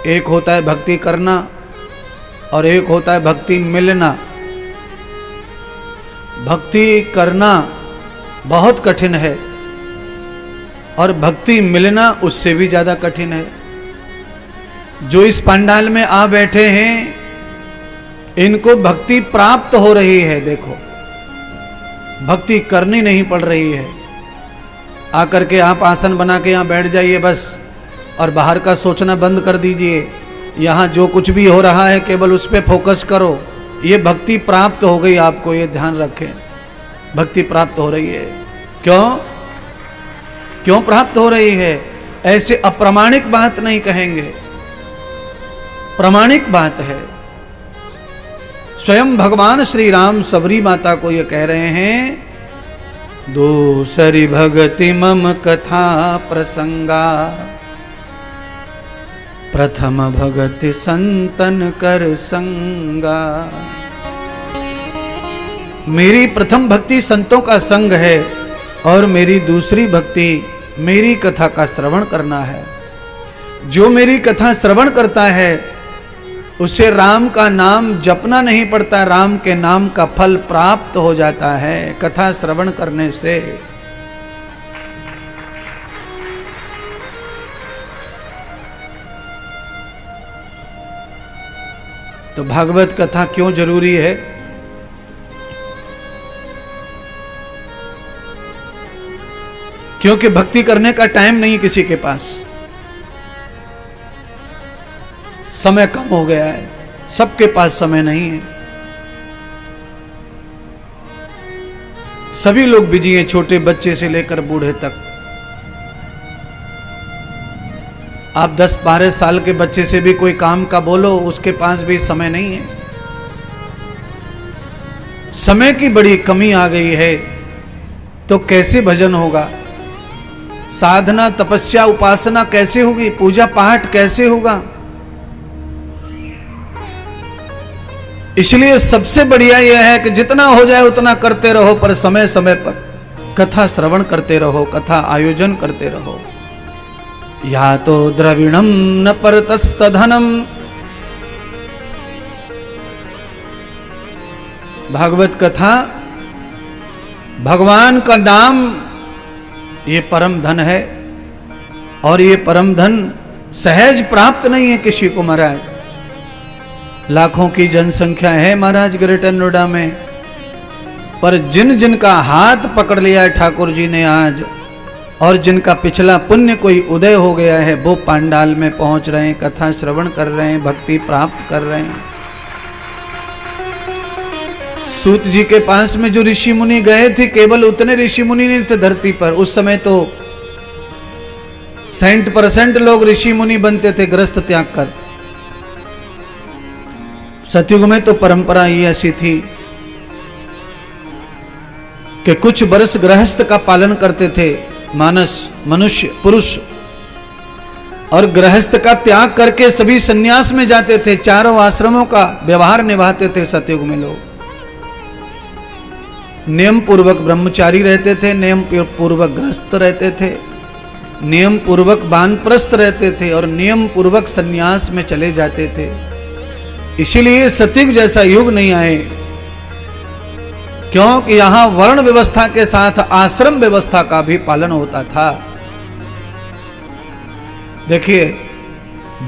एक होता है भक्ति करना और एक होता है भक्ति मिलना। भक्ति करना बहुत कठिन है और भक्ति मिलना उससे भी ज्यादा कठिन है। जो इस पंडाल में आ बैठे हैं इनको भक्ति प्राप्त हो रही है, देखो भक्ति करनी नहीं पड़ रही है। आकर के आप आसन बना के यहाँ बैठ जाइए बस, और बाहर का सोचना बंद कर दीजिए। यहाँ जो कुछ भी हो रहा है केवल उस पर फोकस करो। ये भक्ति प्राप्त हो गई आपको, ये ध्यान रखें। भक्ति प्राप्त हो रही है। क्यों क्यों प्राप्त हो रही है? ऐसे अप्रामाणिक बात नहीं कहेंगे, प्रामाणिक बात है। स्वयं भगवान श्री राम सबरी माता को ये कह रहे हैं, दूसरी भगति मम कथा प्रसंगा, प्रथम भगति संतन कर संगा। मेरी प्रथम भक्ति संतों का संग है और मेरी दूसरी भक्ति मेरी कथा का श्रवण करना है। जो मेरी कथा श्रवण करता है उसे राम का नाम जपना नहीं पड़ता, राम के नाम का फल प्राप्त हो जाता है कथा श्रवण करने से। तो भागवत कथा क्यों जरूरी है? क्योंकि भक्ति करने का टाइम नहीं किसी के पास, समय कम हो गया है, सबके पास समय नहीं है। सभी लोग बिजी हैं, छोटे बच्चे से लेकर बूढ़े तक। आप 10-12 साल के बच्चे से भी कोई काम का बोलो, उसके पास भी समय नहीं है। समय की बड़ी कमी आ गई है, तो कैसे भजन होगा? साधना तपस्या उपासना कैसे होगी? पूजा पाठ कैसे होगा? इसलिए सबसे बढ़िया यह है कि जितना हो जाए उतना करते रहो, पर समय समय पर कथा श्रवण करते रहो, कथा आयोजन करते रहो। या तो द्रविणम न परतस्तधनम। भागवत कथा, भगवान का नाम, ये परम धन है और ये परम धन सहज प्राप्त नहीं है किसी को महाराज। लाखों की जनसंख्या है महाराज ग्रेटर नोएडा में, पर जिन जिन का हाथ पकड़ लिया है ठाकुर जी ने आज, और जिनका पिछला पुण्य कोई उदय हो गया है, वो पांडाल में पहुंच रहे हैं, कथा श्रवण कर रहे हैं, भक्ति प्राप्त कर रहे हैं। सूत जी के पास में जो ऋषि मुनि गए थे, केवल उतने ऋषि मुनि नहीं थे धरती पर। उस समय तो 60% लोग ऋषि मुनि बनते थे गृहस्थ त्याग कर। सतयुग में तो परंपरा ही ऐसी थी कि कुछ वर्ष गृहस्थ का पालन करते थे मानस, मनुष्य, पुरुष, और गृहस्थ का त्याग करके सभी सन्यास में जाते थे। चारों आश्रमों का व्यवहार निभाते थे सतयुग में लोग। नियम पूर्वक ब्रह्मचारी रहते थे, नियम पूर्वक गृहस्थ रहते थे, नियम पूर्वक वानप्रस्थ रहते थे और नियम पूर्वक सन्यास में चले जाते थे। इसीलिए सतयुग जैसा युग नहीं आए, क्योंकि यहां वर्ण व्यवस्था के साथ आश्रम व्यवस्था का भी पालन होता था। देखिए,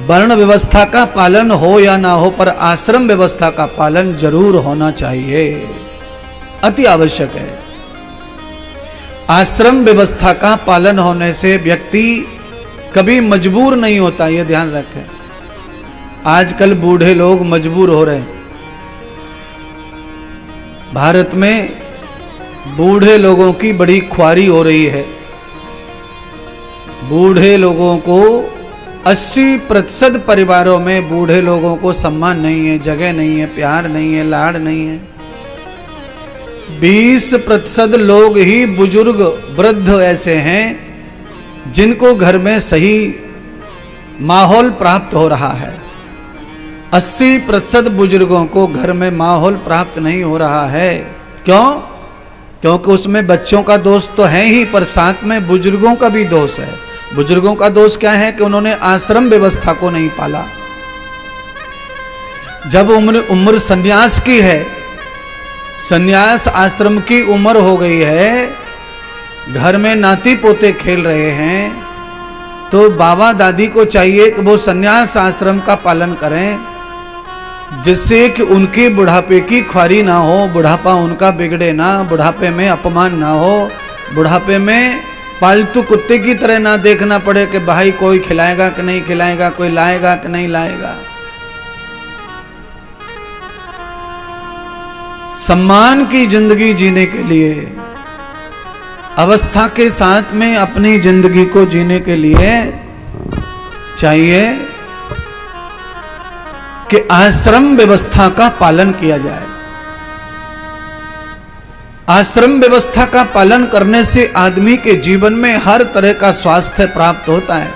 वर्ण व्यवस्था का पालन हो या ना हो, पर आश्रम व्यवस्था का पालन जरूर होना चाहिए, अति आवश्यक है। आश्रम व्यवस्था का पालन होने से व्यक्ति कभी मजबूर नहीं होता, यह ध्यान रखें। आजकल बूढ़े लोग मजबूर हो रहे हैं। भारत में बूढ़े लोगों की बड़ी ख्वारी हो रही है। बूढ़े लोगों को 80% परिवारों में बूढ़े लोगों को सम्मान नहीं है, जगह नहीं है, प्यार नहीं है, लाड़ नहीं है। 20% लोग ही बुजुर्ग वृद्ध ऐसे हैं जिनको घर में सही माहौल प्राप्त हो रहा है। 80% बुजुर्गों को घर में माहौल प्राप्त नहीं हो रहा है। क्यों? क्योंकि उसमें बच्चों का दोष तो है ही, पर साथ में बुजुर्गों का भी दोष है। बुजुर्गों का दोष क्या है कि उन्होंने आश्रम व्यवस्था को नहीं पाला। जब उम्र सन्यास की है, सन्यास आश्रम की उम्र हो गई है, घर में नाती पोते खेल रहे हैं, तो बाबा दादी को चाहिए कि वो सन्यास आश्रम का पालन करें, जिससे कि उनके बुढ़ापे की ख्वारी ना हो, बुढ़ापा उनका बिगड़े ना, बुढ़ापे में अपमान ना हो, बुढ़ापे में पालतू कुत्ते की तरह ना देखना पड़े कि भाई कोई खिलाएगा कि नहीं खिलाएगा, कोई लाएगा कि नहीं लाएगा। सम्मान की जिंदगी जीने के लिए, अवस्था के साथ में अपनी जिंदगी को जीने के लिए चाहिए कि आश्रम व्यवस्था का पालन किया जाए। आश्रम व्यवस्था का पालन करने से आदमी के जीवन में हर तरह का स्वास्थ्य प्राप्त होता है,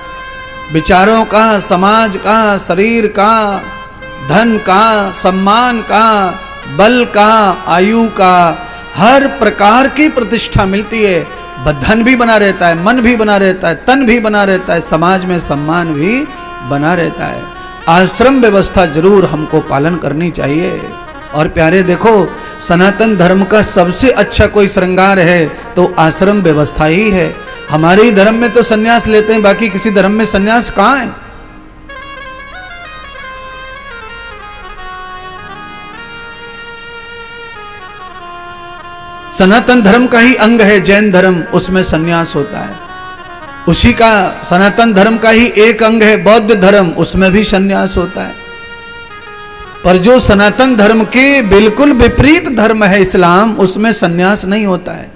विचारों का, समाज का, शरीर का, धन का, सम्मान का, बल का, आयु का, हर प्रकार की प्रतिष्ठा मिलती है। धन भी बना रहता है, मन भी बना रहता है, तन भी बना रहता है, समाज में सम्मान भी बना रहता है। आश्रम व्यवस्था जरूर हमको पालन करनी चाहिए। और प्यारे देखो, सनातन धर्म का सबसे अच्छा कोई श्रृंगार है तो आश्रम व्यवस्था ही है। हमारे ही धर्म में तो सन्यास लेते हैं, बाकी किसी धर्म में सन्यास कहां है? सनातन धर्म का ही अंग है जैन धर्म, उसमें सन्यास होता है। उसी का सनातन धर्म का ही एक अंग है बौद्ध धर्म, उसमें भी सन्यास होता है। पर जो सनातन धर्म के बिल्कुल विपरीत धर्म है इस्लाम, उसमें सन्यास नहीं होता है।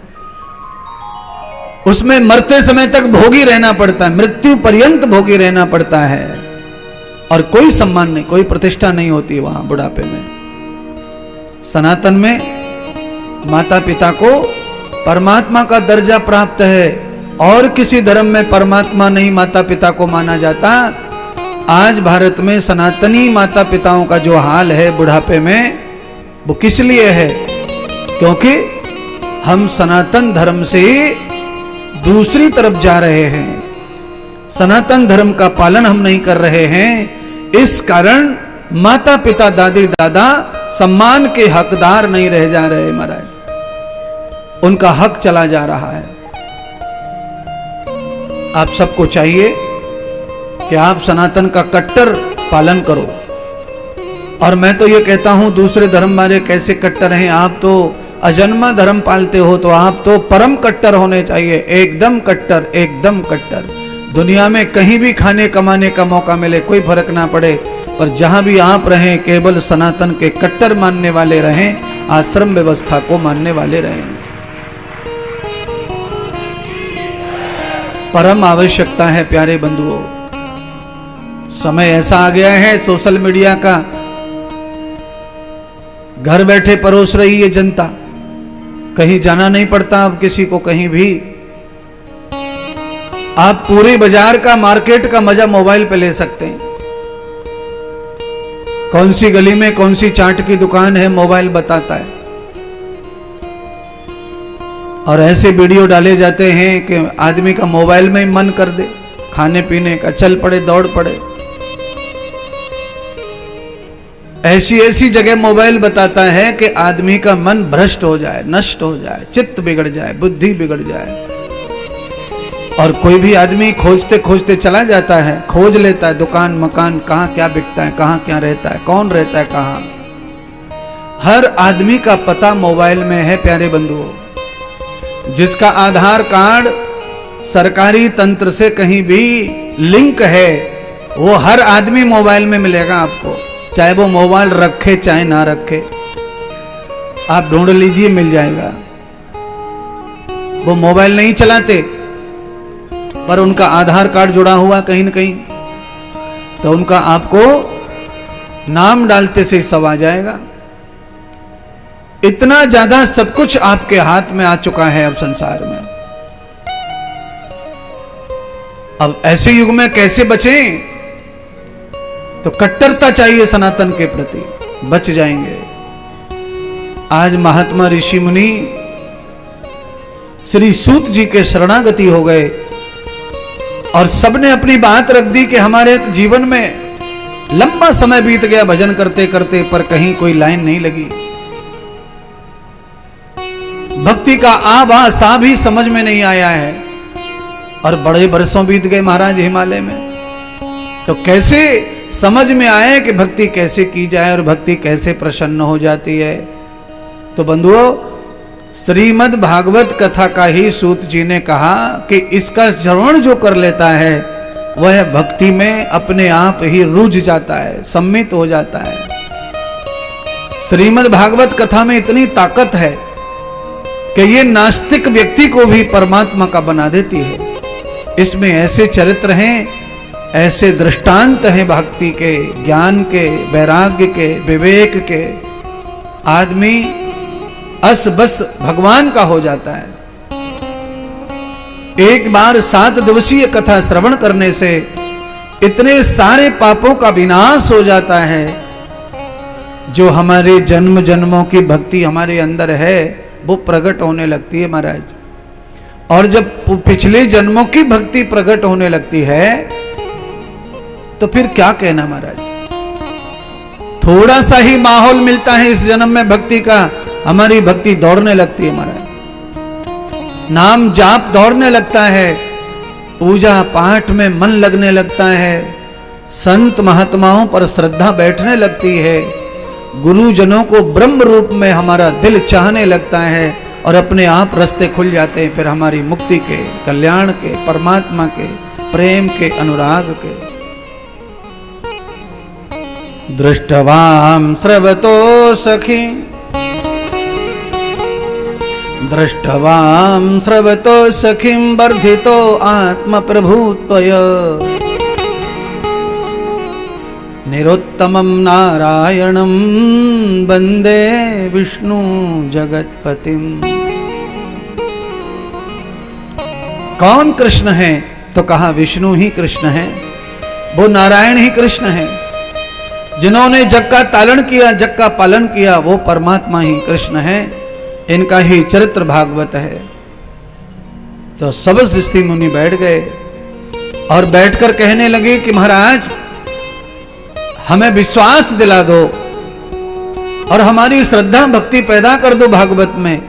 उसमें मरते समय तक भोगी रहना पड़ता है, मृत्यु पर्यंत भोगी रहना पड़ता है, और कोई सम्मान नहीं, कोई प्रतिष्ठा नहीं होती वहां बुढ़ापे में। सनातन में माता पिता को परमात्मा का दर्जा प्राप्त है, और किसी धर्म में परमात्मा नहीं माता पिता को माना जाता। आज भारत में सनातनी माता पिताओं का जो हाल है बुढ़ापे में, वो किस लिए है? क्योंकि हम सनातन धर्म से दूसरी तरफ जा रहे हैं, सनातन धर्म का पालन हम नहीं कर रहे हैं। इस कारण माता पिता, दादी दादा सम्मान के हकदार नहीं रह जा रहे महाराज, उनका हक चला जा रहा है। आप सबको चाहिए कि आप सनातन का कट्टर पालन करो। और मैं तो ये कहता हूं, दूसरे धर्म वाले कैसे कट्टर हैं, आप तो अजन्मा धर्म पालते हो, तो आप तो परम कट्टर होने चाहिए, एकदम कट्टर, एकदम कट्टर। दुनिया में कहीं भी खाने कमाने का मौका मिले, कोई फर्क ना पड़े, पर जहां भी आप रहें केवल सनातन के कट्टर मानने वाले रहें, आश्रम व्यवस्था को मानने वाले रहें। परम आवश्यकता है प्यारे बंधुओं। समय ऐसा आ गया है सोशल मीडिया का, घर बैठे परोस रही है जनता, कहीं जाना नहीं पड़ता अब किसी को कहीं भी। आप पूरे बाजार का, मार्केट का मजा मोबाइल पे ले सकते हैं। कौन सी गली में कौन सी चाट की दुकान है मोबाइल बताता है, और ऐसे वीडियो डाले जाते हैं कि आदमी का मोबाइल में ही मन कर दे खाने पीने का, चल पड़े, दौड़ पड़े। ऐसी ऐसी जगह मोबाइल बताता है कि आदमी का मन भ्रष्ट हो जाए, नष्ट हो जाए, चित्त बिगड़ जाए, बुद्धि बिगड़ जाए। और कोई भी आदमी खोजते खोजते चला जाता है, खोज लेता है दुकान मकान, कहाँ क्या बिकता है, कहाँ क्या रहता है, कौन रहता है कहाँ। हर आदमी का पता मोबाइल में है प्यारे बंधुओं। जिसका आधार कार्ड सरकारी तंत्र से कहीं भी लिंक है, वो हर आदमी मोबाइल में मिलेगा आपको, चाहे वो मोबाइल रखे चाहे ना रखे। आप ढूंढ लीजिए, मिल जाएगा। वो मोबाइल नहीं चलाते पर उनका आधार कार्ड जुड़ा हुआ कहीं न कहीं, तो उनका आपको नाम डालते से सब आ जाएगा। इतना ज्यादा सब कुछ आपके हाथ में आ चुका है अब संसार में। अब ऐसे युग में कैसे बचें? तो कट्टरता चाहिए सनातन के प्रति, बच जाएंगे। आज महात्मा ऋषि मुनि श्री सूत जी के शरणागति हो गए और सबने अपनी बात रख दी कि हमारे जीवन में लंबा समय बीत गया भजन करते करते, पर कहीं कोई लाइन नहीं लगी। भक्ति का आभा सा भी समझ में नहीं आया है। और बड़े बरसों बीत गए महाराज हिमालय में, तो कैसे समझ में आए कि भक्ति कैसे की जाए और भक्ति कैसे प्रसन्न हो जाती है। तो बंधुओं, श्रीमद् भागवत कथा का ही सूत जी ने कहा कि इसका श्रवण जो कर लेता है वह भक्ति में अपने आप ही रुझ जाता है, सम्मित हो जाता है। श्रीमद् भागवत कथा में इतनी ताकत है कि ये नास्तिक व्यक्ति को भी परमात्मा का बना देती है। इसमें ऐसे चरित्र हैं, ऐसे दृष्टांत हैं भक्ति के, ज्ञान के, वैराग्य के, विवेक के। आदमी अस बस भगवान का हो जाता है। एक बार 7 दिवसीय कथा श्रवण करने से इतने सारे पापों का विनाश हो जाता है। जो हमारे जन्म जन्मों की भक्ति हमारे अंदर है वो प्रकट होने लगती है महाराज। और जब पिछले जन्मों की भक्ति प्रकट होने लगती है तो फिर क्या कहना महाराज। थोड़ा सा ही माहौल मिलता है इस जन्म में भक्ति का, हमारी भक्ति दौड़ने लगती है महाराज। नाम जाप दौड़ने लगता है, पूजा पाठ में मन लगने लगता है, संत महात्माओं पर श्रद्धा बैठने लगती है, गुरुजनों को ब्रह्म रूप में हमारा दिल चाहने लगता है और अपने आप रास्ते खुल जाते हैं फिर हमारी मुक्ति के, कल्याण के, परमात्मा के, प्रेम के, अनुराग के। दृष्टवाम श्रवतो सखी, दृष्टवाम श्रवतो सखीं वर्धितो आत्म प्रभुत्वय निरुत्तमं नारायणं वंदे विष्णु जगतपतिम। कौन कृष्ण है? तो कहा विष्णु ही कृष्ण है, वो नारायण ही कृष्ण है। जिन्होंने जग का तालन किया, जग का पालन किया, वो परमात्मा ही कृष्ण है। इनका ही चरित्र भागवत है। तो सब ऋषि मुनि बैठ गए और बैठकर कहने लगे कि महाराज हमें विश्वास दिला दो और हमारी श्रद्धा भक्ति पैदा कर दो भागवत में।